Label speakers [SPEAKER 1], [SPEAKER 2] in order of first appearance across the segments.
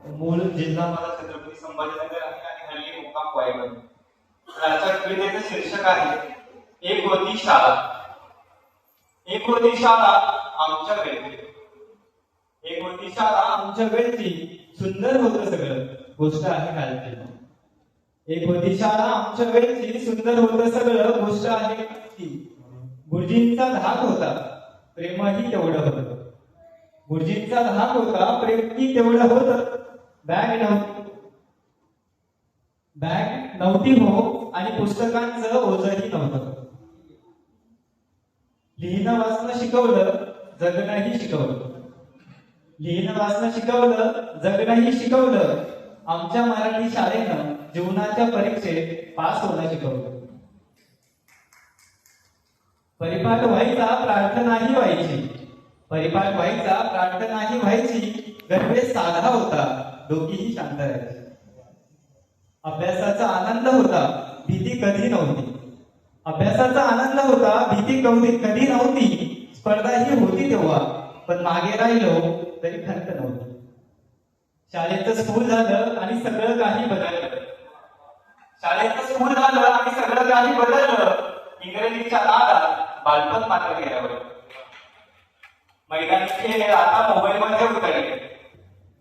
[SPEAKER 1] मूळ जिल्हा मला छत्रपती संभाजीनगर आहे आणि हल्ली मुक्काम वाईमध्ये. याच्या कवितेचं शीर्षक आहे एक होती शाळा. एक होती शाळा आमच्या वेळची. एक होती शाळा आमच्या वेळची, सुंदर होतं सगळं, गोष्ट आहे कालची. एक होती शाळा आमच्या वेळची, सुंदर होतं सगळं, गोष्ट आहे कालची. गुरुजींचा धाक होता, प्रेमही तेवढं होतं. गुरुजींचा धाक होता, प्रेमही तेवढं होतं. बॅग नव्हती हो, आणि पुस्तकांचं ओझंही नव्हतं. लिहिणं वाचणं शिकवलं, जगणंही शिकवलं. लिहिणं वाचणं शिकवलं, जगणंही शिकवलं. आमच्या मराठी शाळेनं जीवनाच्या परीक्षेत पास होणं शिकवलं. परिपाठ व्हायचा, प्रार्थनाही व्हायची. परिपाठ व्हायचा, प्रार्थनाही व्हायची. गणवेश साधा होता, डोकीही शांत राहायची. अभ्यासाचा आनंद होता, भीती कधी नव्हती. अभ्यासाचा आनंद होता, भीती कधी नव्हती. स्पर्धा ही होती तेव्हा, पण मागे राहिलो तरी खंत नव्हती. शाळेचं स्कूल झालं आणि सगळं काही बदललं. शाळेचं स्कूल झालं आणि सगळं काही बदललं. इंग्रजीच्या नादात बालपण मात्र गेल्यावर. मैदानी खेळ आता मोबाईलमध्ये उतरले.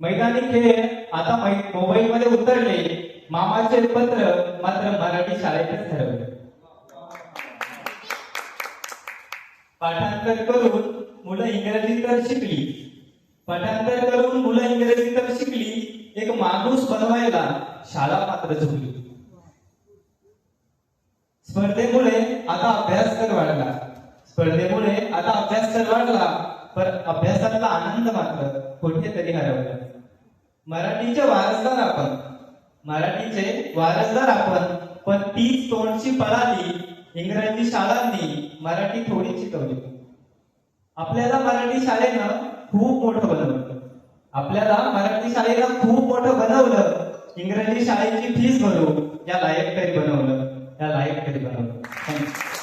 [SPEAKER 1] मैदानी खेळ आता मोबाईलमध्ये उतरले. मामाचे पत्र मात्र मराठी शाळेतच ठरवले. पाठांतर करून मुलं इंग्रजी तर शिकली. पाठांतर करून मुलं इंग्रजी तर शिकली. एक माणूस बनवायला शाळा मात्र चुकली. स्पर्धेमुळे आता अभ्यास तर वाढला. स्पर्धेमुळे आता अभ्यास तर वाढला, पण अभ्यासातला आनंद मात्र कुठेतरी हरवला. मराठीचे वारसदार आपण. मराठीचे वारसदार आपण, पण तीच तोंडची पळाली. इंग्रजी शाळांनी मराठी थोडी शिकवली. आपल्याला मराठी शाळेनं खूप मोठं बनवलं. आपल्याला मराठी शाळेनं खूप मोठं बनवलं. इंग्रजी शाळेची फीस भरू या लायक तरी बनवलं. या लायक तरी बनवलं. थँक्यू.